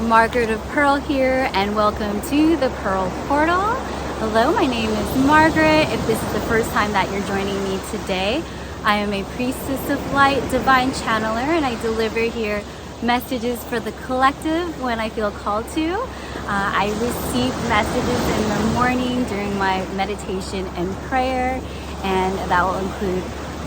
Margaret of Pearl here, and welcome to the Pearl Portal. Hello, my name is Margaret. If this is the first time that you're joining me today, I am a priestess of light, divine channeler, and I deliver here messages for the collective when I feel called to. I receive messages in the morning during my meditation and prayer, and that will include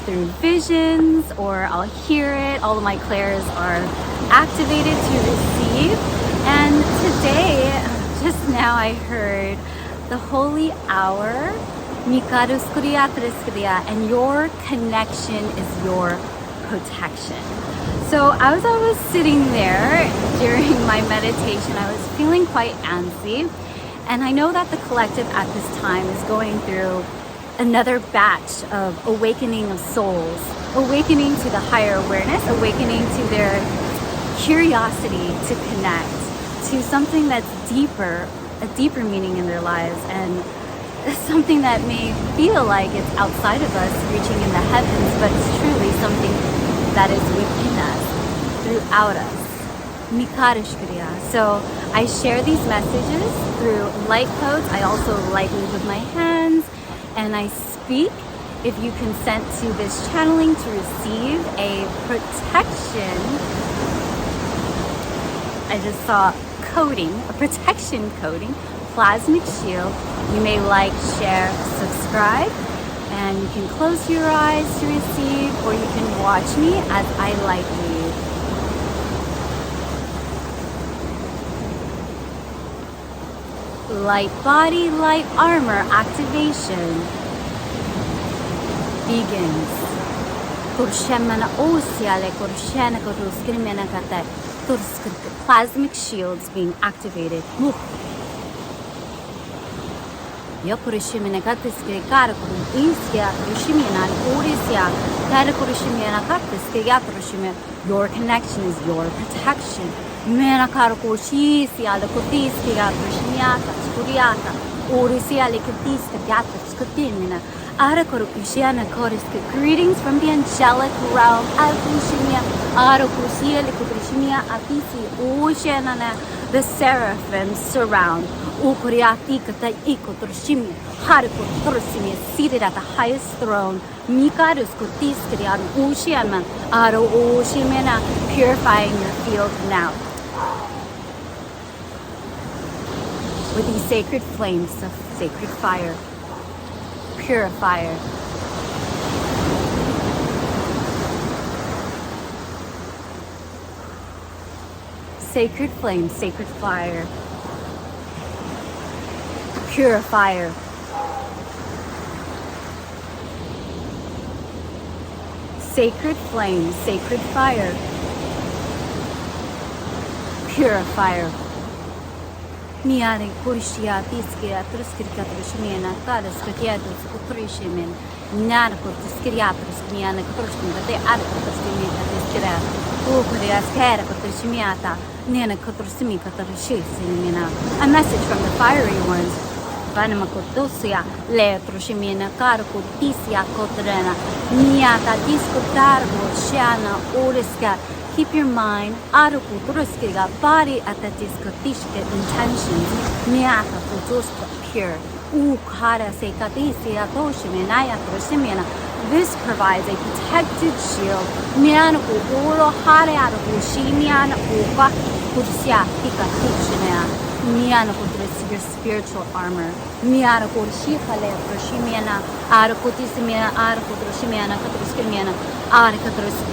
through visions, or I'll hear it. All of my clairs are activated to receive. And today, just now I heard the holy hour, and your connection is your protection. So as I was sitting there during my meditation, I was feeling quite antsy. And I know that the collective at this time is going through another batch of awakening of souls, awakening to the higher awareness, awakening to their curiosity to connect to something that's deeper, a deeper meaning in their lives, and something that may feel like it's outside of us, reaching in the heavens, but it's truly something that is within us, throughout us. So I share these messages through light codes. I also light move with my hands, and I speak. If you consent to this channeling to receive a protection, I just saw coating, a protection coating, plasmic shield. You may like, share, subscribe, and you can close your eyes to receive, or you can watch me as I light you. Light body, light armor activation begins. Plasmic shields being activated. Your connection is your protection. Greetings from the angelic realm. The seraphim surround. Seated at the highest throne. Purifying your field now with these sacred flames of sacred fire. Purifier. Sacred flame, sacred fire. Purifier. Sacred flame, sacred fire. Purifier. Miare kurishia tiskria truskirka trushmiena kadas katiatus utrishimen narko tiskriatus miana trushminga te arko trushmiena tiskria ukuria skera trushmiata nena trushmika trushimina. A message from the fiery ones. Vanama kotosia le trushmiena karko tisia kotrena miata diskutargo shana uriska. Keep your mind, body at the discotishka intentions, pure. This provides a protected shield. Your spiritual armor.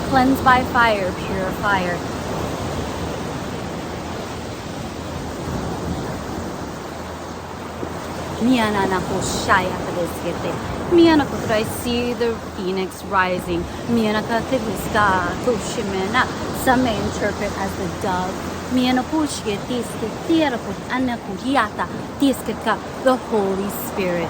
Cleanse by fire, purifier. I see the phoenix rising. Some may interpret as the dove. The Holy Spirit.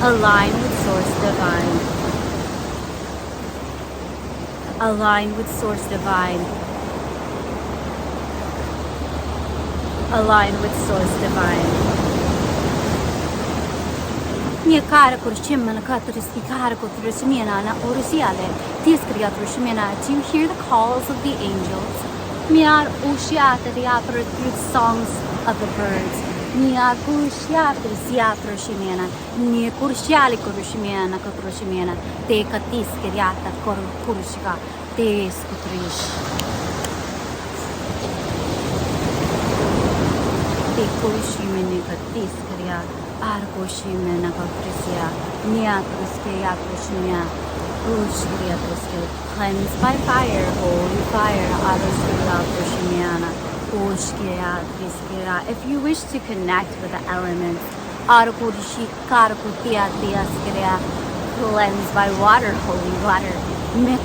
Align with Source Divine. Align with Source Divine. Align with Source Divine. Nia cara kurshimana katris cara kutrishmiana na orusiale. Tiskria trishmiana. Do you hear the calls of the angels? Miar ushiata the opera through the songs of the birds. Nia kushiatra siatra shimiana. Nia kurshiali kurushimiana kurushimiana. Te katiskriata kurushika. Te skutrish. Te kurushimene katiskria. Arkoshimena kutrisia. Nia kuskria kurushimia. Kurushkria kuruskria. Cleansed by fire, holy fire. Adoskria kurushimiana. If you wish to connect with the elements, cleansed by water, holy water. May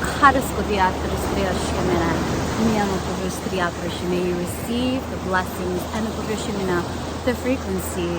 you receive the blessings and the frequency,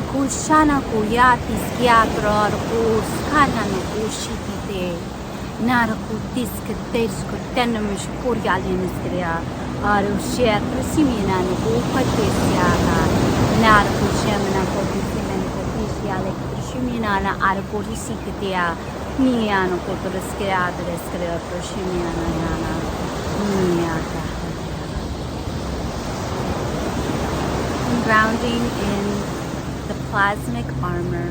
Kushana kuyatis kiatro kus kanano kushitite narakutis katesko tenamish kurialinistria arushet simina no kupatesiana narakushemana kotisimena kotisiale shimina arpolisiktia niano kotoreskia deskrea proshimiana nana niata grounding in the plasmic armor,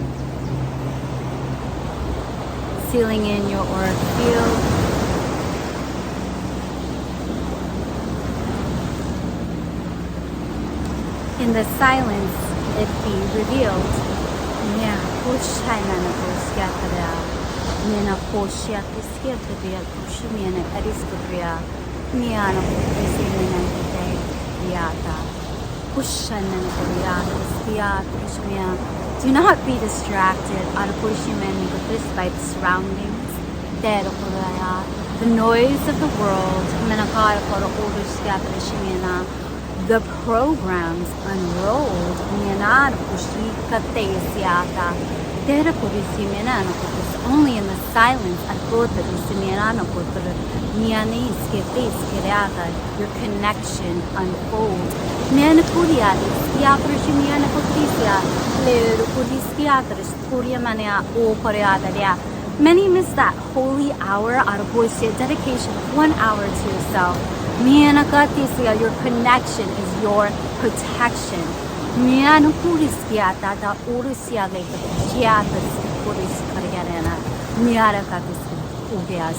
sealing in your auric field, in the silence it be revealed. Yeah, Pushaina Puskatria, Nina Poshia Piskatria, Pushimiana Ediskatria, Miana Pusimina Yata. Do not be distracted by the surroundings, the noise of the world, the programs unrolled, only in the silence your connection unfolds. Many miss that holy hour dedication of 1 hour to yourself. Your connection is your protection.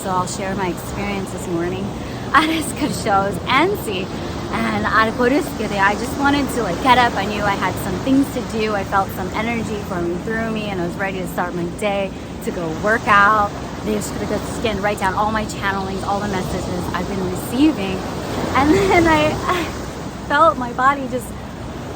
So I'll share my experience this morning at his Christos and see. And I just wanted to get up. I knew I had some things to do. I felt some energy flowing through me, and I was ready to start my day to go work out. Just gonna write down all my channelings, all the messages I've been receiving, and then I felt my body just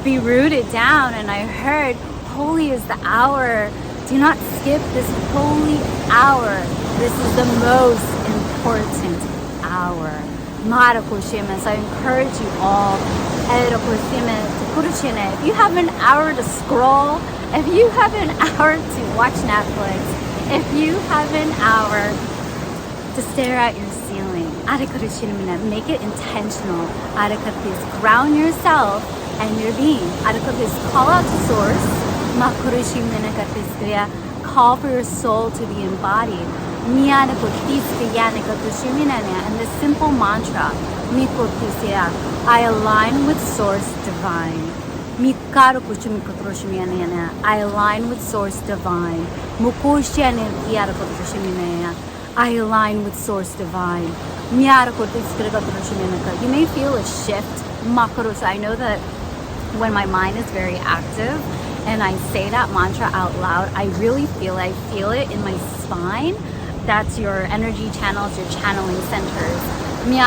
be rooted down, and I heard, "Holy is the hour. Do not skip this holy hour. This is the most important hour." So I encourage you all, if you have an hour to scroll, if you have an hour to watch Netflix, if you have an hour to stare at your ceiling, make it intentional. Ground yourself and your being. Call out to source. call for your soul to be embodied. And the simple mantra, I align with Source Divine. I align with Source Divine. I align with Source Divine. You may feel a shift. I know that when my mind is very active and I say that mantra out loud, I really feel it. I feel it in my spine. That's your energy channels, your channeling centers. And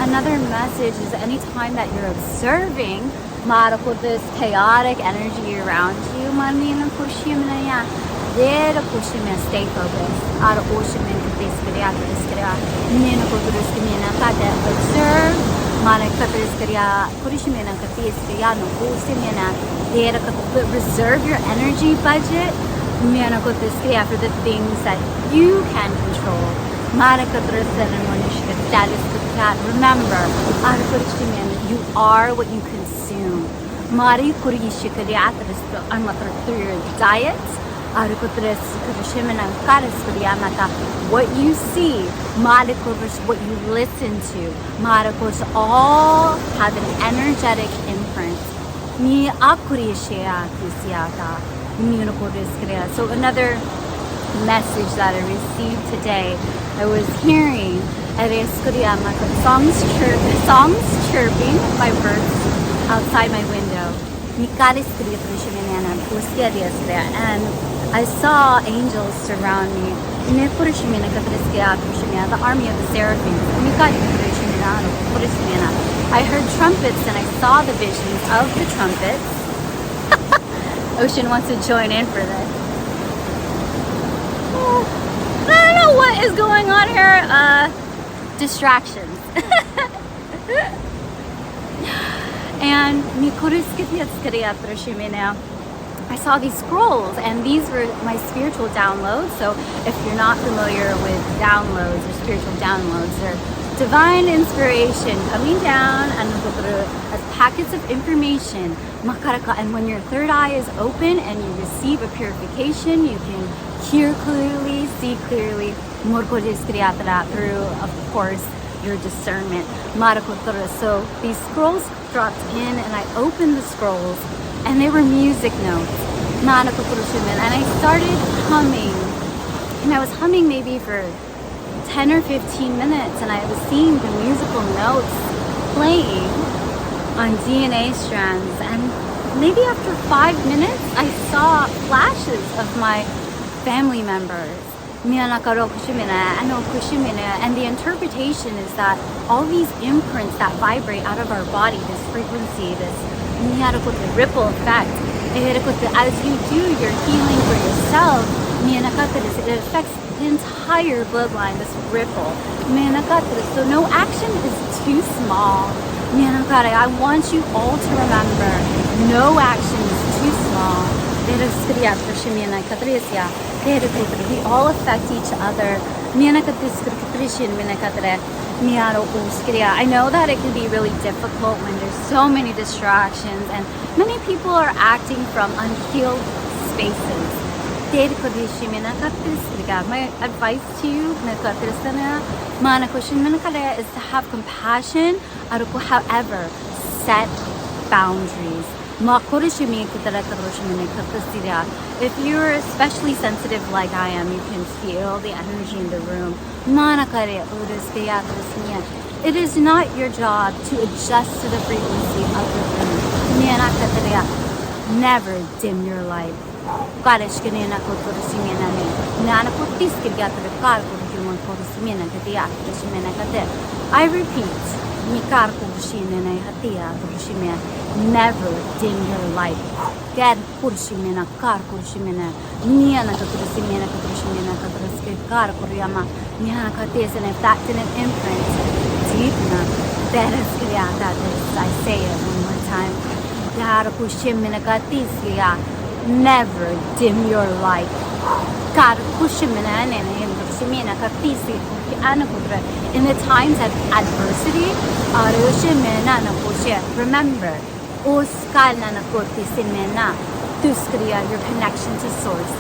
another message is anytime that you're observing this chaotic energy around you, stay focused. Observe. Reserve your energy budget for the things that you can control. Remember, you are what you consume. Through your diet, what you see, what you listen to, all have an energetic imprint. So another message that I received today, I was hearing songs chirping by birds outside my window. And I saw angels surround me. The army of the Seraphim. I heard trumpets and I saw the visions of the trumpets. Ocean wants to join in for this. I don't know what is going on here. Distractions. And I saw these scrolls, and these were my spiritual downloads. So if you're not familiar with downloads or spiritual downloads, they're divine inspiration coming down and as packets of information. And when your third eye is open and you receive a purification, you can hear clearly, see clearly, through, of course, your discernment. So these scrolls dropped in, and I opened the scrolls, and they were music notes. And I started humming, and I was humming maybe for 10 or 15 minutes, and I was seeing the musical notes playing on DNA strands. And maybe after 5 minutes, I saw flashes of my family members. And the interpretation is that all these imprints that vibrate out of our body, this frequency, this ripple effect, as you do your healing for yourself, it affects the entire bloodline, this ripple. So no action is too small. I want you all to remember, no action is too small. We all affect each other. I know that it can be really difficult when there's so many distractions and many people are acting from unhealed spaces. My advice to you is to have compassion, however, set boundaries. If you're especially sensitive like I am, you can feel the energy in the room. It is not your job to adjust to the frequency of the room. Never dim your light. I repeat, never dim your light. And if that didn't imprint deep enough, I say it one more time. Never dim your light. In the times of adversity, remember, Your connection to source.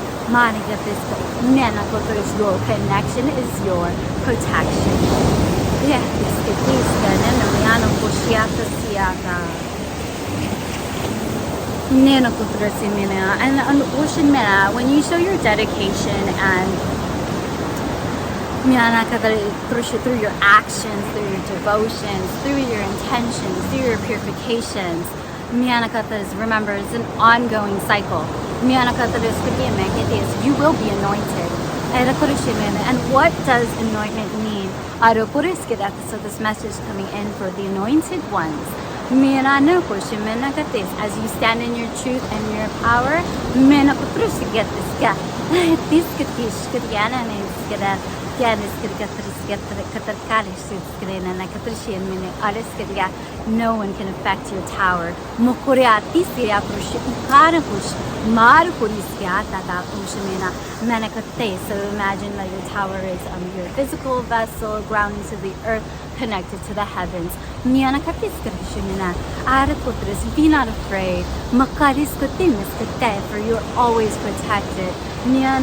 Your connection is your protection. And when you show your dedication and through your actions, through your devotions, through your intentions, through your purifications, remember, it's an ongoing cycle. You will be anointed. And what does anointment mean? So this message coming in for the anointed ones. As you stand in your truth and your power, no one can affect your tower. So imagine that your tower is your physical vessel, grounded to the earth, connected to the heavens. Be not afraid, for you're always protected. Your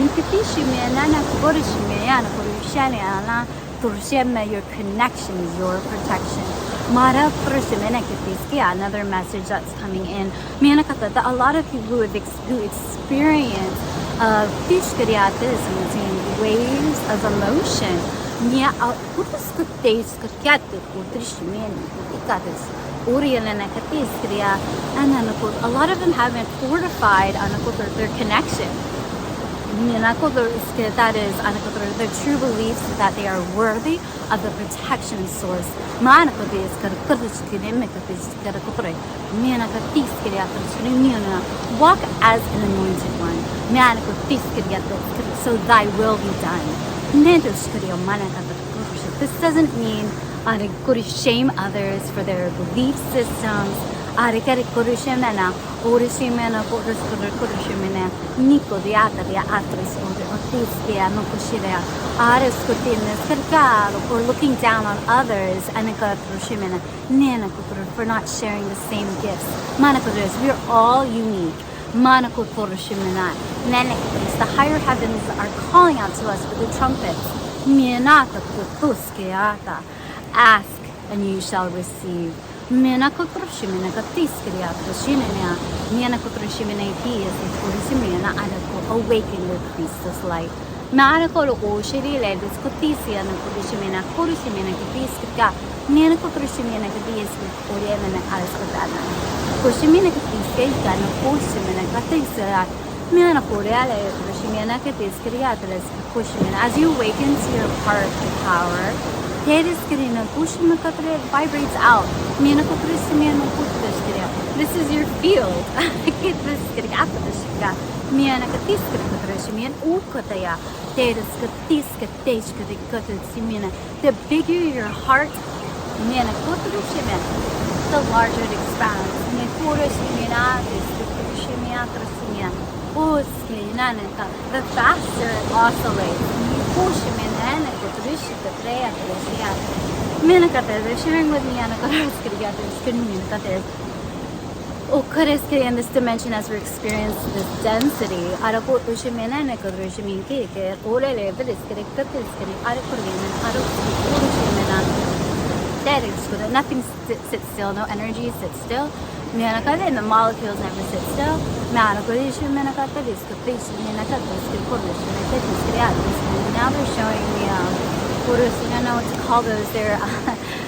connection is your protection. Another message that's coming in. A lot of people who experience waves of emotion. A lot of them haven't fortified their connection. That is their true beliefs that they are worthy of the protection source. Walk as an anointed one. So thy will be done. This doesn't mean to shame others for their belief systems. Or looking down on others for not sharing the same gifts. We are all unique. The higher heavens are calling out to us with the trumpets. Ask and you shall receive. Awaken your Christos light. As you awaken to your heart and power, vibrates out. This is your field. The bigger your heart, the larger it expands. The faster it oscillates. They're sharing with me in this dimension as we experience this density. Nothing sits still, no energy sits still. And the molecules never sit still. Now they're showing me, I don't know what to call those. They're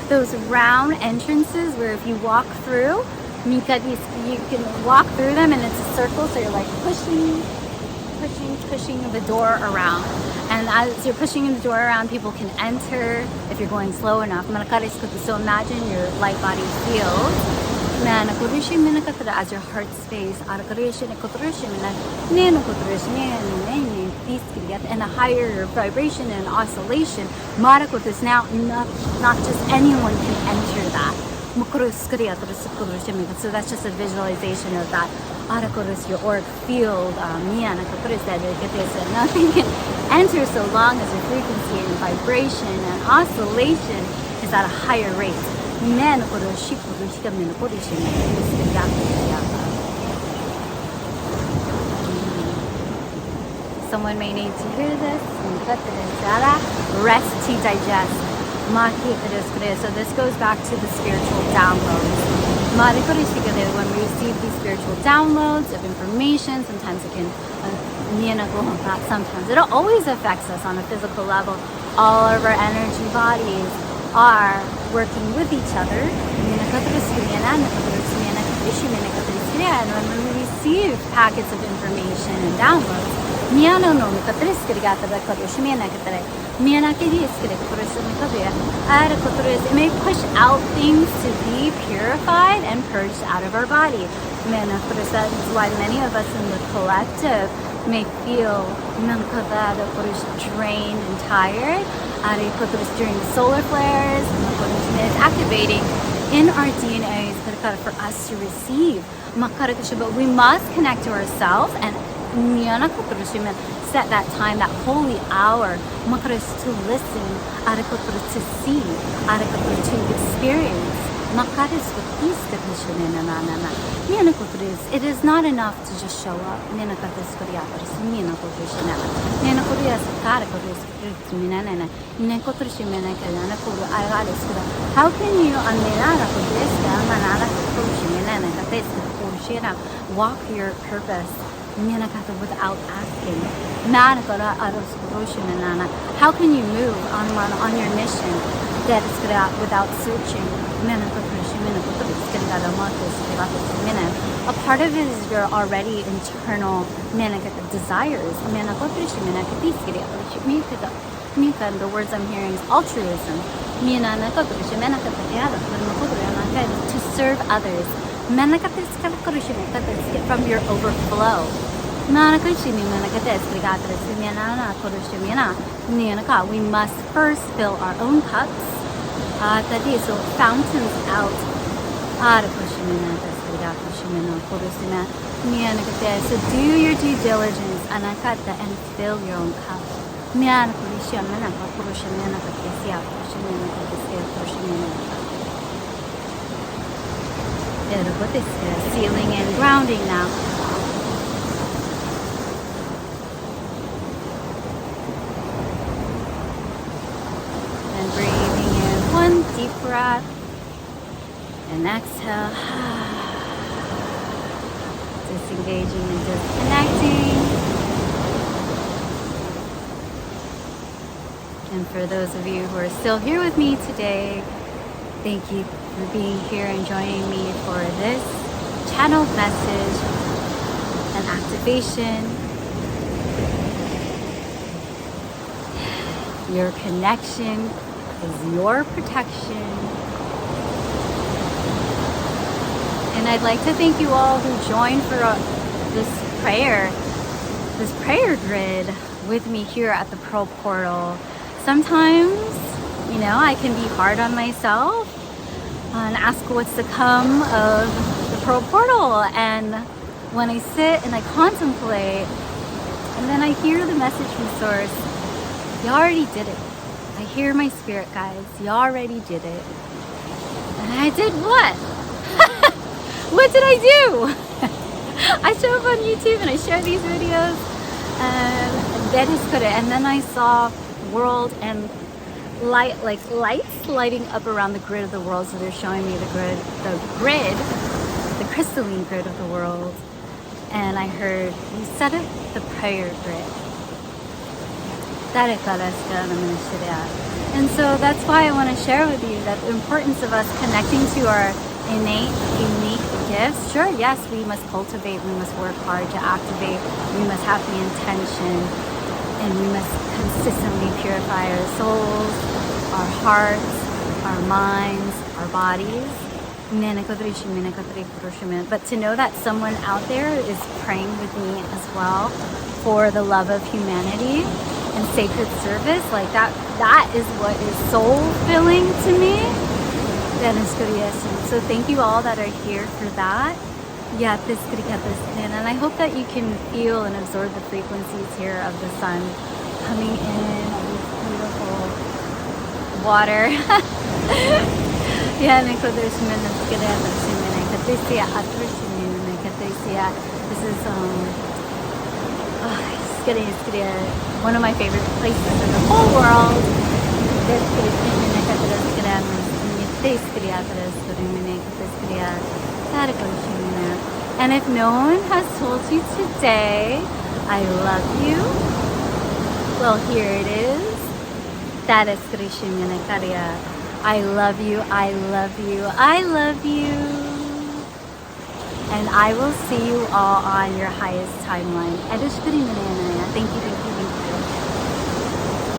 those round entrances where if you walk through, you can walk through them and it's a circle, so you're like pushing the door around. And as you're pushing the door around, people can enter if you're going slow enough. So imagine your light body field. As your heart space. And the higher your vibration and oscillation, is now not just anyone can enter that. So that's just a visualization of that. Your auric field, nothing can enter so long as your frequency and vibration and oscillation is at a higher rate. Someone may need to hear this. Rest to digest. So this goes back to the spiritual downloads. When we receive these spiritual downloads of information, sometimes it can, not sometimes, it always affects us on a physical level. All of our energy bodies are working with each other. And when we receive packets of information and downloads, it may push out things to be purified and purged out of our body. That is why many of us in the collective may feel drained and tired during the solar flares. It's activating in our DNAs for us to receive. But we must connect to ourselves and set that time, that holy hour, to listen, to see, to experience. It is not enough to just show up. How can you walk your purpose without asking? How can you move on your mission without searching? A part of it is your already internal desires. The words I'm hearing is altruism. To serve others. From your overflow. We must first fill our own cups. So fountains out. So do your due diligence and fill your own cup. Sealing and grounding now. And breathing in one deep breath and exhale. Disengaging and disconnecting. And for those of you who are still here with me today, thank you for being here and joining me for this channeled message and activation. Your connection is your protection. And I'd like to thank you all who joined for this prayer grid with me here at the Pearl Portal. Sometimes, I can be hard on myself and ask what's to come of the Pearl Portal. And when I sit and I contemplate, and then I hear the message from Source, you already did it. I hear my spirit guides, you already did it. And I did what? What did I do? I show up on YouTube and I share these videos, and that is good. And then I saw world and light, like lights lighting up around the grid of the world. So they're showing me the crystalline grid of the world. And I heard, you said it, the prayer grid. And so that's why I want to share with you that the importance of us connecting to our innate, unique gifts. Sure, yes, we must cultivate, we must work hard to activate, we must have the intention, and we must consistently purify our souls, our hearts, our minds, our bodies. But to know that someone out there is praying with me as well for the love of humanity and sacred service, like that is what is soul filling to me. So thank you all that are here for that. And I hope that you can feel and absorb the frequencies here of the sun coming in, of this beautiful water. Yan, nagkudrishman ng kaya drishman katisia atrishman katisia. This is one of my favorite places in the whole world. And if no one has told you today, I love you, well, here it is. That is I love you, I love you, I love you. And I will see you all on your highest timeline. Thank you, thank you, thank you.